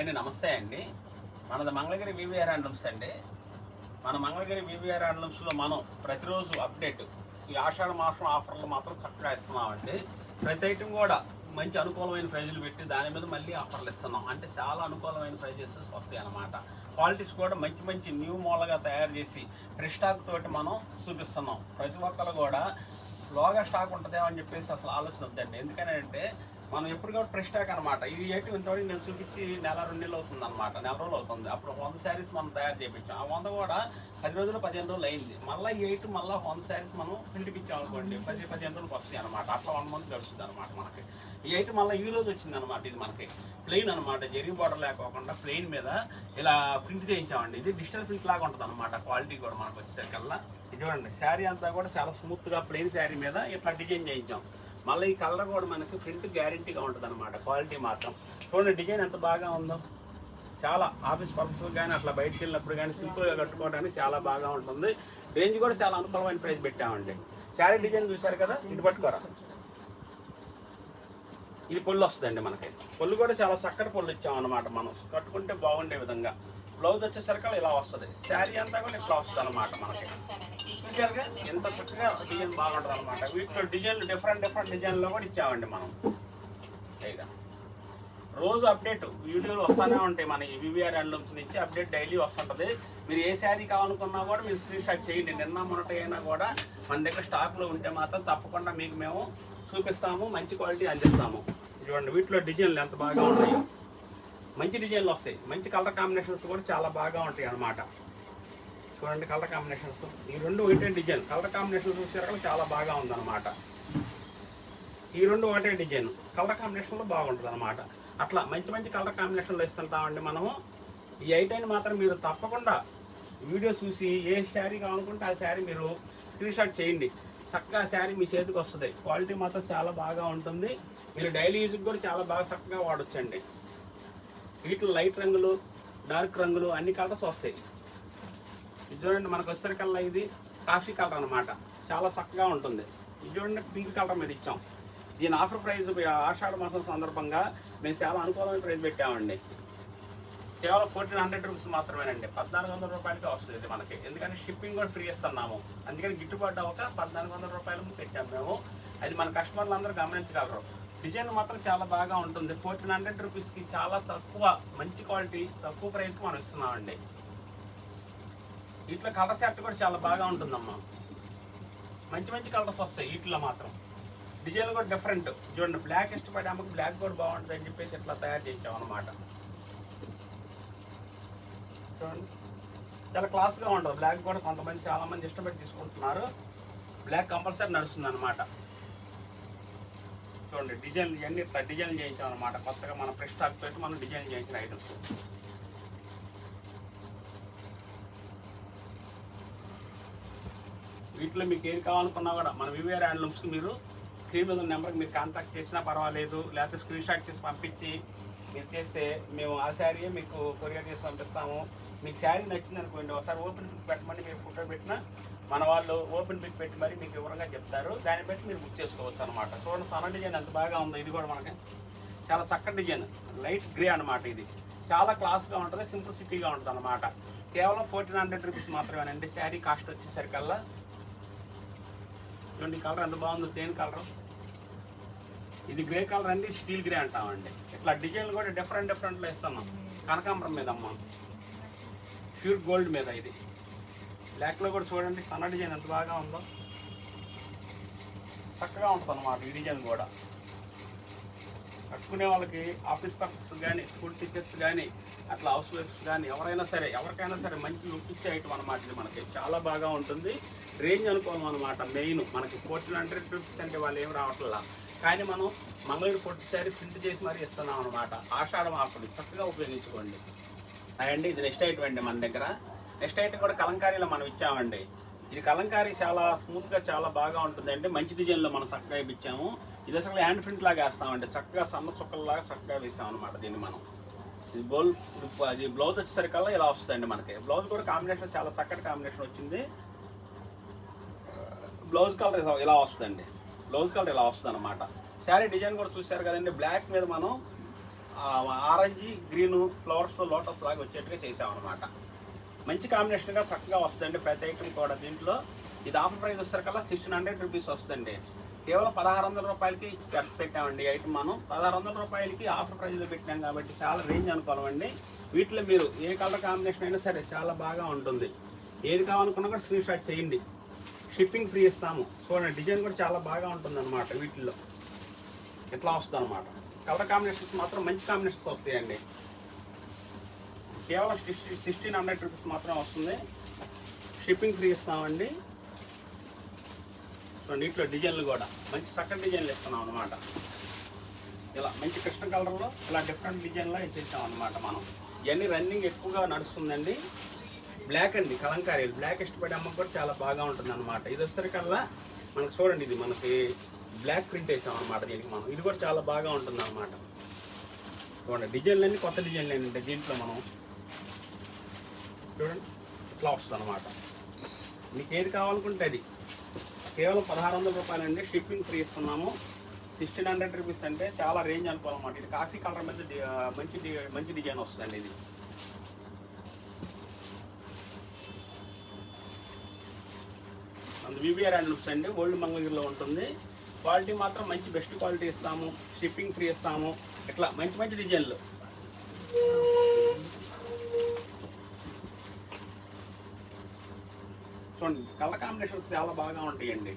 Hi అండి, నమస్తే అండి. మనది మంగళగిరి వివిఆర్ హ్యాండ్లూమ్స్ అండి. మన మంగళగిరి వివిఆర్ హ్యాండ్లూమ్స్లో మనం ప్రతిరోజు అప్డేట్ ఈ ఆషాఢ మాసం ఆఫర్లు మాత్రం చక్కగా ఇస్తున్నామండి. ప్రతి ఐటమ్ కూడా మంచి అనుకూలమైన ప్రైజులు పెట్టి దాని మీద మళ్ళీ ఆఫర్లు ఇస్తున్నాం. అంటే చాలా అనుకూలమైన ప్రైజెస్ వస్తాయి అన్నమాట. క్వాలిటీస్ కూడా మంచి మంచి న్యూ మోడల్గా తయారు చేసి ఫ్రెష్ స్టాక్ తోటి మనం చూపిస్తున్నాం. ప్రతి ఒక్కరు కూడా లోగా స్టాక్ ఉంటుందేమో అని చెప్పేసి అసలు ఆలోచన వద్దండి. ఎందుకనంటే మనం ఎప్పుడు కూడా ఫ్రెష్ స్టాక్ అనమాట. ఈ ఐటమ్ ఇంతవరకు నేను చూపించి నెల 2 నెలలు అవుతుంది అనమాట, నెల రోజులు అవుతుంది. అప్పుడు 100 శారీస్ మనం తయారు చేయించాం. ఆ 100 కూడా 10 రోజులు 15 రోజులు అయింది. మళ్ళీ ఈ ఐటమ్ మళ్ళీ 100 శారీస్ మనం ప్రింట్కి ఇచ్చాం అనుకోండి, 10-15 రోజులకు వస్తాయి అనమాట. అట్లా 1 మంత్ గడుస్తుంది అనమాట మనకి. ఈ ఐటమ్ మళ్ళీ ఈ రోజు వచ్చింది అనమాట. ఇది మనకి ప్లెయిన్ అనమాట, జరీ బార్డర్ లేకోకుండా ప్లెయిన్ మీద ఇలా ప్రింట్ చేయించామండి. ఇది డిజిటల్ ప్రింట్ లాగా ఉంటుంది అనమాట. క్వాలిటీ కూడా మనకు వచ్చేసరికల్లా ఇది చూడండి, శారీ అంతా కూడా చాలా స్మూత్గా ప్లెయిన్ శారీ మీద ఇట్లా డిజైన్ చేయించాం. మళ్ళీ ఈ కలర్ కూడా మనకి ప్రింట్ గ్యారంటీగా ఉంటుంది అనమాట. క్వాలిటీ మాత్రం చూడండి, డిజైన్ ఎంత బాగా ఉందో. చాలా ఆఫీస్ పర్పస్ కానీ అట్లా బయటకు వెళ్ళినప్పుడు కానీ సింపుల్గా కట్టుకోవడానికి చాలా బాగా ఉంటుంది. రేంజ్ కూడా చాలా అనుకూలమైన ప్రైస్ పెట్టామండి. శారీ డిజైన్ చూశారు కదా, ఇటు పట్టుకోరా. ఇది పొల్లు వస్తుందండి మనకి. పొల్లు కూడా చాలా చక్కటి పొల్లు ఇచ్చామన్నమాట. మనం కట్టుకుంటే బాగుండే విధంగా. బ్లౌజ్ వచ్చేసరికి ఇలా వస్తుంది. శారీ అంతా కూడా ఇట్లా వస్తుంది అనమాట మనకి. చూసారుగా ఎంత చక్కగా డిజైన్ బాగుంటుంది అనమాట. వీటిలో డిజైన్లు డిఫరెంట్ డిజైన్లో కూడా ఇచ్చామండి మనం. ఇక రోజు అప్డేట్ వీడియోలు వస్తూనే ఉంటాయి. మన ఈ వివిఆర్ హ్యాండ్లూమ్స్ నుంచి అప్డేట్ డైలీ వస్తుంటుంది. మీరు ఏ శారీ కావాలనుకున్నా కూడా మీరు స్క్రీన్ షాట్ చేయండి. నిన్న మొన్నటి అయినా కూడా మన దగ్గర స్టాక్లో ఉంటే మాత్రం తప్పకుండా మీకు మేము చూపిస్తాము, మంచి క్వాలిటీ అందిస్తాము. చూడండి, వీటిలో డిజైన్లు ఎంత బాగా ఉన్నాయో. మంచి డిజైన్లు వస్తాయి. మంచి కలర్ కాంబినేషన్స్ కూడా చాలా బాగా ఉంటాయి అన్నమాట. చూడండి కలర్ కాంబినేషన్స్, ఈ రెండు ఒకటే డిజైన్. కలర్ కాంబినేషన్ చూసారు చాలా బాగా ఉందన్నమాట. ఈ రెండు ఒకటే డిజైన్, కలర్ కాంబినేషన్లో బాగుంటుంది అనమాట. అట్లా మంచి కలర్ కాంబినేషన్లో ఇస్తుంటామండి మనము. ఈ ఐటైన్ మాత్రం మీరు తప్పకుండా వీడియో చూసి ఏ శారీ కావాలనుకుంటే ఆ శారీ మీరు స్క్రీన్ షాట్ చేయండి. చక్కగా శారీ మీ చేతికి వస్తుంది. క్వాలిటీ మాత్రం చాలా బాగా ఉంటుంది. మీరు డైలీ యూజ్కి కూడా చాలా బాగా చక్కగా వాడొచ్చండి. వీటిలో లైట్ రంగులు, డార్క్ రంగులు అన్ని కలర్స్ వస్తాయి. ఇది చూడండి, మనకు వచ్చేసరికల్లా ఇది కాఫీ కలర్ అనమాట. చాలా చక్కగా ఉంటుంది. ఇది చూడండి, పింక్ కలర్ మీద ఇచ్చాం. దీని ఆఫర్ ప్రైస్ ఆషాఢ మాసం సందర్భంగా మేము చాలా అనుకూలమైన ప్రైస్ పెట్టామండి. కేవలం 1400 రూపీస్ మాత్రమేనండి. 1400 రూపాయలకే వస్తుంది ఇది మనకి. ఎందుకంటే షిప్పింగ్ కూడా ఫ్రీ ఇస్తున్నాము. అందుకని గిట్టుబాటు అవ్వక 1400 రూపాయలు పెట్టాము మేము. అది మన కస్టమర్లు అందరూ గమనించగలరు. డిజైన్ మాత్రం చాలా బాగా ఉంటుంది. 1400 రూపీస్కి చాలా తక్కువ, మంచి క్వాలిటీ, తక్కువ ప్రైస్కి మనం ఇస్తున్నామండి. వీటిలో కలర్ సెట్ కూడా చాలా బాగా ఉంటుందమ్మా. మంచి కలర్స్ వస్తాయి వీటిలో మాత్రం. డిజైన్ కూడా డిఫరెంట్. చూడండి, బ్లాక్ ఇష్టపడే అమ్మకి బ్లాక్ కూడా బాగుంటుంది అని చెప్పేసి ఇట్లా తయారు చేయించాం అనమాట. చూడండి, చాలా క్లాస్గా ఉంటుంది. బ్లాక్ కూడా కొంతమంది చాలామంది ఇష్టపడి తీసుకుంటున్నారు. బ్లాక్ కంపల్సరీ నడుస్తుంది అనమాట. చూడండి, డిజైన్ ఇవన్నీ ఇట్లా డిజైన్ చేయించాం అనమాట. కొత్తగా మన ఫ్రెష్ స్టాక్ పెట్టి మనం డిజైన్ చేయించిన ఐటమ్స్. వీటిలో మీకు ఏది కావాలనుకున్నా కూడా మన వివిఆర్ హ్యాండ్లూమ్స్కి మీరు స్క్రీన్ మీద ఉన్న నెంబర్కి మీరు కాంటాక్ట్ చేసినా పర్వాలేదు. లేకపోతే స్క్రీన్ షాట్ చేసి పంపించి మీరు చేస్తే మేము ఆ శారీ మీకు కొరియర్ చేసి పంపిస్తాము. మీకు శారీ నచ్చింది అనుకోండి, ఒకసారి ఓపెన్ పిక్ పెట్టమని మీరు ఫోటో పెట్టినా మన వాళ్ళు ఓపెన్ పిక్ పెట్టి మరి మీకు వివరంగా చెప్తారు. దాన్ని బట్టి మీరు బుక్ చేసుకోవచ్చు అనమాట. చూడండి, సన్న డిజైన్ ఎంత బాగా ఉందో. ఇది కూడా మనకి చాలా చక్కటి డిజైన్, లైట్ గ్రే అనమాట. ఇది చాలా క్లాస్గా ఉంటుంది, సింప్లిసిటీగా ఉంటుంది అనమాట. కేవలం 1400 రూపీస్ మాత్రమేనండి. శారీ కాస్ట్ వచ్చేసరికల్లా చూడండి, కలర్ ఎంత బాగుందో. తేనె కలర్, ఇది గ్రే కలర్ అండి, స్టీల్ గ్రే అంటామండి. ఇట్లా డిజైన్లు కూడా డిఫరెంట్లో ఇస్తున్నాం. కనకాంబరం మీద అమ్మ, ప్యూర్ గోల్డ్ మీద. ఇది బ్లాక్లో కూడా చూడండి, సన్న డిజైన్ ఎంత బాగా ఉందో. చక్కగా ఉంటుంది అన్నమాట ఈ డిజైన్ కూడా. కట్టుకునే వాళ్ళకి ఆఫీస్ పర్పస్ కానీ, స్కూల్ టీచర్స్ కానీ, అట్లా హౌస్ వైఫ్స్ కానీ ఎవరైనా సరే, ఎవరికైనా సరే మంచి లుక్ ఇచ్చే ఐటమ్ అనమాట. ఇది మనకి చాలా బాగా ఉంటుంది. రేంజ్ అనుకోవం అనమాట. మెయిన్ మనకి 1400 రూపీస్ అంటే వాళ్ళు ఏం రావట్లా. కానీ మనం మంగళగిరి పొట్టి శారీ ప్రింట్ చేసి మరీ ఇస్తున్నాం అనమాట. ఆషాఢం ఆఫర్ చక్కగా ఉపయోగించుకోండి. అండి ఇది నెక్స్ట్ ఐటమ్ అండి మన దగ్గర. నెక్స్ట్ ఐటమ్ కూడా కలంకారీలో మనం ఇచ్చామండి. ఇది కలంకారీ చాలా స్మూత్గా చాలా బాగా ఉంటుందండి. మంచి డిజైన్లో మనం చక్కగా ఇప్పించాము. ఇది అసలు హ్యాండ్ ప్రింట్ లాగా వేస్తామండి. చక్కగా సన్న చుక్కల్లాగా చక్కగా వేసాం అనమాట దీన్ని మనం. ఇది బ్లౌజ్ వచ్చేసరికల్లా ఇలా వస్తుందండి మనకి. బ్లౌజ్ కూడా కాంబినేషన్ చాలా చక్కటి కాంబినేషన్ వచ్చింది. బ్లౌజ్ కలర్ ఇలా వస్తుందండి. బ్లౌజ్ కలర్ ఇలా వస్తుంది అనమాట. శారీ డిజైన్ కూడా చూసారు కదండి. బ్లాక్ మీద మనం ఆరెంజ్ గ్రీను ఫ్లవర్స్తో లోటస్ లాగా వచ్చేట్టుగా చేసామన్నమాట. మంచి కాంబినేషన్గా చక్కగా వస్తుందండి ప్రతి ఐటమ్ కూడా. దీంట్లో ఇది ఆఫర్ ప్రైస్ వచ్చేసరికల్లా 1600 రూపీస్ వస్తుందండి. కేవలం 1600 రూపాయలకి పెట్టామండి ఐటమ్. మనం 1600 రూపాయలకి ఆఫర్ ప్రైస్లో పెట్టాం కాబట్టి చాలా రేంజ్ అనుకోవాలండి. వీటిలో మీరు ఏ కలర్ కాంబినేషన్ అయినా సరే చాలా బాగా ఉంటుంది. ఏది కావాలనుకున్నా కూడా స్క్రీన్ షాట్ చేయండి, షిప్పింగ్ ఫ్రీ ఇస్తాము. చూడండి డిజైన్ కూడా చాలా బాగా ఉంటుంది అనమాట. వీటిల్లో ఇట్లా వస్తుంది అనమాట. కలర్ కాంబినేషన్స్ మాత్రం మంచి కాంబినేషన్స్ వస్తాయండి. కేవలం 1600 రూపీస్ మాత్రం వస్తుంది, షిప్పింగ్ ఫ్రీ ఇస్తామండి. సో నీటిలో డిజైన్లు కూడా మంచి చక్కటి డిజైన్లు ఇస్తున్నాం అనమాట. ఇలా మంచి కృష్ణ కలర్లో ఇలా డిఫరెంట్ డిజైన్లో ఇచ్చేసాం అనమాట. మనం ఇవన్నీ రన్నింగ్ ఎక్కువగా నడుస్తుందండి. బ్లాక్ అండి కలంకారీ, బ్లాక్ ఇష్టపడే అమ్మకు కూడా చాలా బాగా ఉంటుంది అనమాట. ఇది వచ్చేసరికల్లా మనకు చూడండి, ఇది మనకి బ్లాక్ ప్రింట్ వేసాం అనమాట దీనికి మనం. ఇది కూడా చాలా బాగా ఉంటుంది అనమాట. చూడండి డిజైన్లన్నీ కొత్త డిజైన్లు ఏంటంటే దీంట్లో మనం చూడండి ఇట్లా వస్తుంది అనమాట. మీకు ఏది కావాలనుకుంటే అది. కేవలం 1600 రూపాయలండి, షిప్పింగ్ ఫ్రీ ఇస్తున్నాము. 1600 రూపీస్ అంటే చాలా రేంజ్ అనుకోవాలన్నమాట. ఇది కాఫీ కలర్ మీద మంచి డిజైన్ వస్తుందండి. ఇది వివిఆర్ అండ్ లుక్స్ అండి, ఓల్డ్ మంగళగిరిలో ఉంటుంది. క్వాలిటీ మాత్రం మంచి బెస్ట్ క్వాలిటీ ఇస్తాము, షిప్పింగ్ ఫ్రీ ఇస్తాము. ఇట్లా మంచి డిజైన్లు. చూడండి కలర్ కాంబినేషన్స్ చాలా బాగా ఉంటాయండి.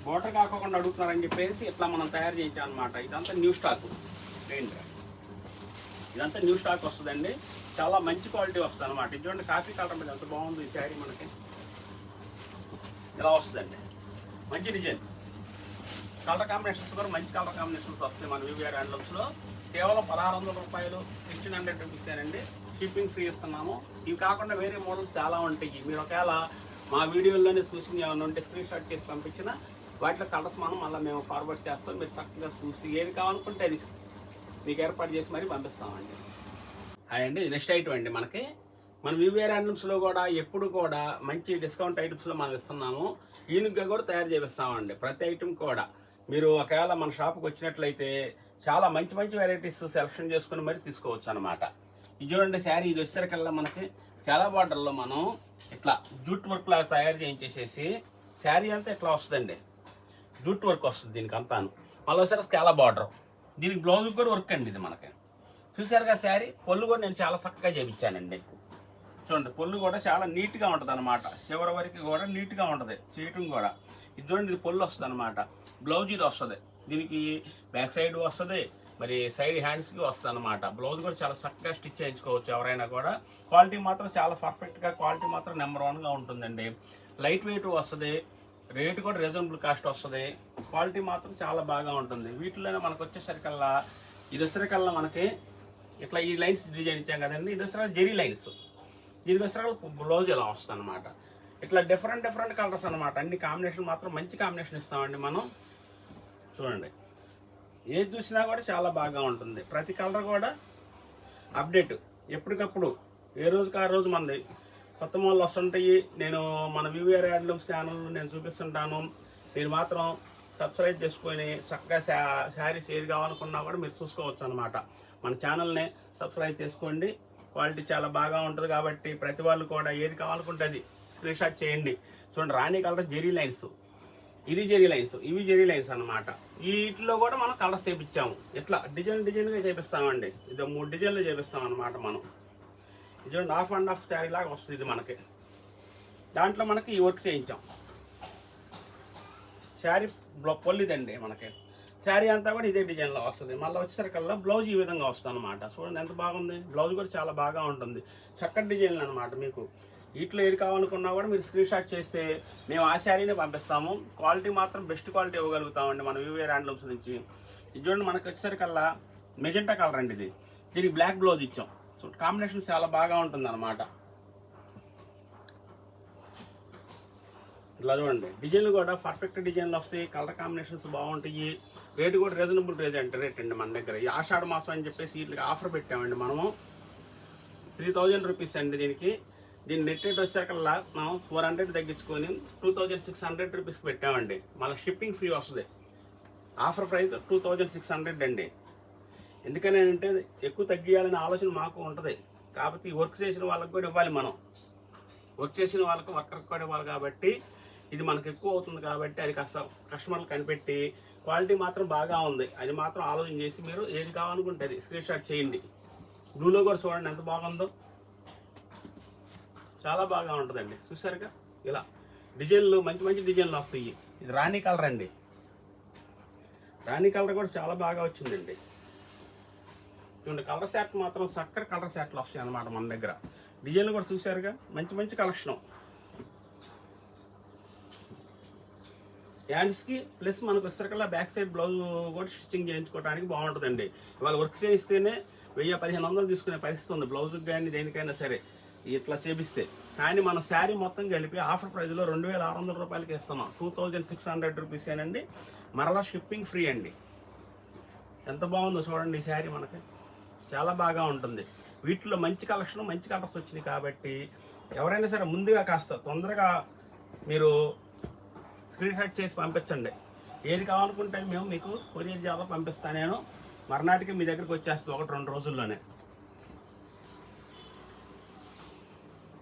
బోర్డర్ కాకుండా అడుగుతున్నారని చెప్పేసి ఇట్లా మనం తయారు చేయించాం అనమాట. ఇదంతా న్యూ స్టాక్ ఏంటి, ఇదంతా న్యూ స్టాక్ వస్తుందండి. చాలా మంచి క్వాలిటీ వస్తుంది అనమాట. ఇది చూడండి కాఫీ కలర్ మీద ఎంత బాగుంది ఈ శారీ. మనకి ఇలా వస్తుందండి, మంచి డిజైన్. కలర్ కాంబినేషన్స్ కూడా మంచి కలర్ కాంబినేషన్స్ వస్తాయి మన వివిఆర్ హ్యాండ్లూమ్స్లో. కేవలం 1600 రూపాయలు, 1600 రూపీసేనండి, షిప్పింగ్ ఫ్రీ ఇస్తున్నాము. ఇవి కాకుండా వేరే మోడల్స్ చాలా ఉంటాయి. మీరు ఒకవేళ మా వీడియోలోనే చూసి ఏమైనా ఉంటే స్క్రీన్ షాట్ చేసి పంపించిన వాటిలో కలర్స్ మనం మళ్ళీ మేము ఫార్వర్డ్ చేస్తాం. మీరు చక్కగా చూసి ఏది కావాలనుకుంటే అది మీకు ఏర్పాటు చేసి మరీ పంపిస్తామండి. అండి నెక్స్ట్ ఐటమ్ అండి, మనకి మన వివిఆర్ హ్యాండ్లూమ్స్లో కూడా ఎప్పుడు కూడా మంచి డిస్కౌంట్ ఐటమ్స్లో మనం ఇస్తున్నాము. యూనిక్గా కూడా తయారు చేపిస్తామండి ప్రతి ఐటమ్ కూడా. మీరు ఒకవేళ మన షాప్కి వచ్చినట్లయితే చాలా మంచి వెరైటీస్ సెలెక్షన్ చేసుకుని మరి తీసుకోవచ్చు అనమాట. ఇది చూడండి శారీ, ఇది వచ్చేసరికల్లా మనకి చాలా బార్డర్లో మనం ఇట్లా జూట్ వర్క్ లాగా తయారు చేయించేసేసి శారీ అంతా ఇట్లా వస్తుందండి. జూట్ వర్క్ వస్తుంది దీనికి అంతాను. మళ్ళీ వచ్చారు స్కాలా బార్డర్, దీనికి బ్లౌజ్ కూడా వర్క్ అండి. ఇది మనకి చూసారుగా శారీ. పొల్లు కూడా నేను చాలా చక్కగా చేయించానండి. చూడండి పొల్లు కూడా చాలా నీట్గా ఉంటుంది అనమాట. చివరి వరకు కూడా నీట్గా ఉంటుంది చేయటం కూడా. ఇది చూడండి, ఇది పొల్లు వస్తుంది అనమాట. బ్లౌజ్ ఇది వస్తుంది, దీనికి బ్యాక్ సైడ్ వస్తుంది, మరి సైడ్ హ్యాండ్స్కి వస్తుంది అనమాట. బ్లౌజ్ కూడా చాలా చక్కగా స్టిచ్ చేయించుకోవచ్చు ఎవరైనా కూడా. క్వాలిటీ మాత్రం చాలా పర్ఫెక్ట్గా, క్వాలిటీ మాత్రం నెంబర్ 1గా ఉంటుందండి. లైట్ వెయిట్ వస్తుంది, రేటు కూడా రీజనబుల్ కాస్ట్ వస్తుంది. క్వాలిటీ మాత్రం చాలా బాగా ఉంటుంది. వీటిలోనే మనకు వచ్చేసరికల్లా ఇది వచ్చేసరికల్లా మనకి ఇట్లా ఈ లైన్స్ డిజైన్ ఇచ్చాం కదండి. ఇది వచ్చేసరికి జెరీ లైన్స్, దీనికి వచ్చేసరికి బ్లౌజ్ ఇలా వస్తుంది అనమాట. ఇట్లా డిఫరెంట్ కలర్స్ అనమాట. అన్ని కాంబినేషన్ మాత్రం మంచి కాంబినేషన్ ఇస్తామండి మనం. చూడండి ఏది చూసినా కూడా చాలా బాగా ఉంటుంది. ప్రతి కలర్ కూడా అప్డేట్ ఎప్పటికప్పుడు, ఏ రోజుకి ఆ రోజు మనది కొత్త మోడల్ వస్తుంటాయి. నేను మన వివిఆర్ హ్యాండ్లూమ్స్ ఛానల్ నేను చూపిస్తుంటాను. మీరు మాత్రం సబ్స్క్రైబ్ చేసుకొని చక్కగా శారీస్ ఏది కావాలనుకున్నా కూడా మీరు చూసుకోవచ్చు అనమాట. మన ఛానల్ని సబ్స్క్రైబ్ చేసుకోండి. క్వాలిటీ చాలా బాగా ఉంటుంది కాబట్టి ప్రతి వాళ్ళు కూడా ఏది కావాలనుకుంటే అది స్క్రీన్ షాట్ చేయండి. చూడండి రాణి కలర్ జెరీ లైన్స్, ఇది జెరీ లైన్స్, ఇవి జెరీ లైన్స్ అనమాట. వీటిలో కూడా మనం కలర్స్ చేపించాము. ఇట్లా డిజైన్గా చేపిస్తామండి. ఇది 3 డిజైన్లు చేపిస్తాం అనమాట మనం. ఇది చూడండి హాఫ్ అండ్ హాఫ్ శారీ లాగా వస్తుంది ఇది మనకి. దాంట్లో మనకి ఈ వర్క్ చేయించాం. శారీ పొల్లిదండి మనకి. శారీ అంతా కూడా ఇదే డిజైన్లో వస్తుంది. మళ్ళీ వచ్చేసరికల్లా బ్లౌజ్ ఈ విధంగా వస్తుంది అనమాట. చూడండి ఎంత బాగుంది. బ్లౌజ్ కూడా చాలా బాగా ఉంటుంది. చక్కటి డిజైన్లు అనమాట. మీకు వీటిలో ఏది కావాలనుకున్నా కూడా మీరు స్క్రీన్ షాట్ చేస్తే మేము ఆ శారీని పంపిస్తాము. క్వాలిటీ మాత్రం బెస్ట్ క్వాలిటీ ఇవ్వగలుగుతామండి మన వివిఆర్ హ్యాండ్లూమ్స్ నుంచి. ఇది చూడండి మనకి వచ్చేసరికల్లా మెజెంటా కలర్ అండి ఇది. దీనికి బ్లాక్ బ్లౌజ్ ఇచ్చాం. సో కాంబినేషన్ చాలా బాగా ఉంటుంది అనమాట. ఇట్లా చూడండి డిజైన్లు కూడా పర్ఫెక్ట్ డిజైన్లు వస్తాయి. కలర్ కాంబినేషన్స్ బాగుంటాయి. రేటు కూడా రీజనబుల్ రేట్ అండి మన దగ్గర. ఈ ఆషాఢ మాసం అని చెప్పేసి వీటికి ఆఫర్ పెట్టామండి మనము. 3000 రూపీస్ అండి దీనికి. దీని నెట్ రేట్ వచ్చేసరికల్లా మనం 400 తగ్గించుకొని 2600 రూపీస్కి పెట్టామండి. మళ్ళీ షిప్పింగ్ ఫ్రీ వస్తుంది. ఆఫర్ ప్రైస్ 2600 అండి. ఎందుకని అంటే ఎక్కువ తగ్గియాలనే ఆలోచన మాకు ఉంటుంది. కాబట్టి వర్క్ చేసిన వాళ్ళకి కూడా ఇవ్వాలి, మనం వర్క్ చేసిన వాళ్ళకి వర్కర్కి కూడా ఇవ్వాలి. కాబట్టి ఇది మనకు ఎక్కువ అవుతుంది. కాబట్టి అది కాస్త కస్టమర్లు కనిపెట్టి క్వాలిటీ మాత్రం బాగా ఉంది, అది మాత్రం ఆలోచన చేసి మీరు ఏది కావాలనుకుంటే అది స్క్రీన్ షాట్ చేయండి. బ్లూలో కూడా చూడండి ఎంత బాగుందో, చాలా బాగా ఉంటుందండి. చూసారుగా ఇలా డిజైన్లు మంచి మంచి డిజైన్లు వస్తాయి. ఇది రాణి కలర్ అండి, రాణి కలర్ కూడా చాలా బాగా వచ్చిందండి. చూడండి కలర్ సెట్ మాత్రం చక్కటి కలర్ సెట్లు వస్తాయి అన్నమాట మన దగ్గర. డిజైన్లు కూడా చూసారుగా మంచి మంచి కలెక్షన్. హ్యాండ్స్కి ప్లస్ మనకు వచ్చేసరికల్లా బ్యాక్ సైడ్ బ్లౌజ్ కూడా స్టిచ్చింగ్ చేయించుకోవడానికి బాగుంటుందండి. ఇవాళ వర్క్ చేయిస్తేనే 1000-1500 తీసుకునే పరిస్థితి ఉంది బ్లౌజ్కి కానీ దేనికైనా సరే ఇట్లా చేపిస్తే. కానీ మన శారీ మొత్తం కలిపి ఆఫర్ ప్రైస్లో 2600 రూపాయలకి ఇస్తున్నాం. 2600 రూపీసేనండి. మరలా షిప్పింగ్ ఫ్రీ అండి. ఎంత బాగుందో చూడండి ఈ శారీ, మనకి చాలా బాగా ఉంటుంది. వీటిలో మంచి కలెక్షన్, మంచి కలర్స్ వచ్చినాయి. కాబట్టి ఎవరైనా సరే ముందుగా కాస్త తొందరగా మీరు స్క్రీన్ షాట్ చేసి పంపించండి. ఏది కావాలనుకుంటే మేము మీకు కొరియర్ జాబ్ పంపిస్తాను. నేను మర్నాటికి మీ దగ్గరికి వచ్చేస్తాను 1-2 రోజుల్లోనే.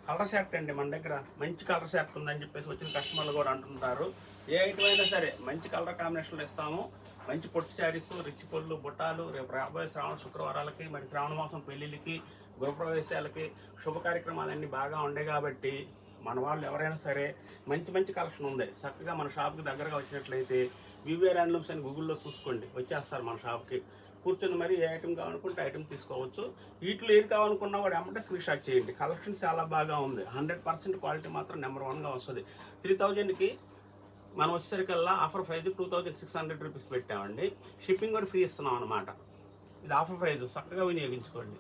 కలర్ సెట్ అండి మన దగ్గర మంచి కలర్ సెట్ ఉందని చెప్పేసి వచ్చిన కస్టమర్లు కూడా అంటుంటారు. ఏ ఐటమ్ అయినా సరే మంచి కలర్ కాంబినేషన్లో ఇస్తాము. మంచి పొట్టి శారీస్, రిచ్ పళ్ళు, బుట్టాలు రేపు రాబోయే శ్రావణ శుక్రవారాలకి, మరి శ్రావణ మాసం పెళ్ళిళ్ళకి, గృహప్రవేశాలకి, శుభ కార్యక్రమాలన్నీ బాగా ఉండే. కాబట్టి మన వాళ్ళు ఎవరైనా సరే మంచి మంచి కలెక్షన్ ఉంది. చక్కగా మన షాప్కి దగ్గరగా వచ్చినట్లయితే వివిఆర్ హ్యాండ్లూమ్స్ అని గూగుల్లో చూసుకోండి, వచ్చేస్తారు మన షాప్కి. కూర్చొని మరి ఏ ఐటమ్ కావాలనుకుంటే ఐటమ్ తీసుకోవచ్చు. వీటిలో ఏది కావాలనుకున్నా కూడా ఏమంటే స్క్రీన్ షాట్ చేయండి. కలెక్షన్ చాలా బాగా ఉంది. 100% క్వాలిటీ మాత్రం నెంబర్ 1గా వస్తుంది. 3000కి మనం వచ్చేసరికల్లా ఆఫర్ ప్రైజ్ 2600 రూపీస్ పెట్టామండి. షిప్పింగ్ కూడా ఫ్రీ ఇస్తున్నాం అనమాట. ఇది ఆఫర్ ప్రైజ్, చక్కగా వినియోగించుకోండి.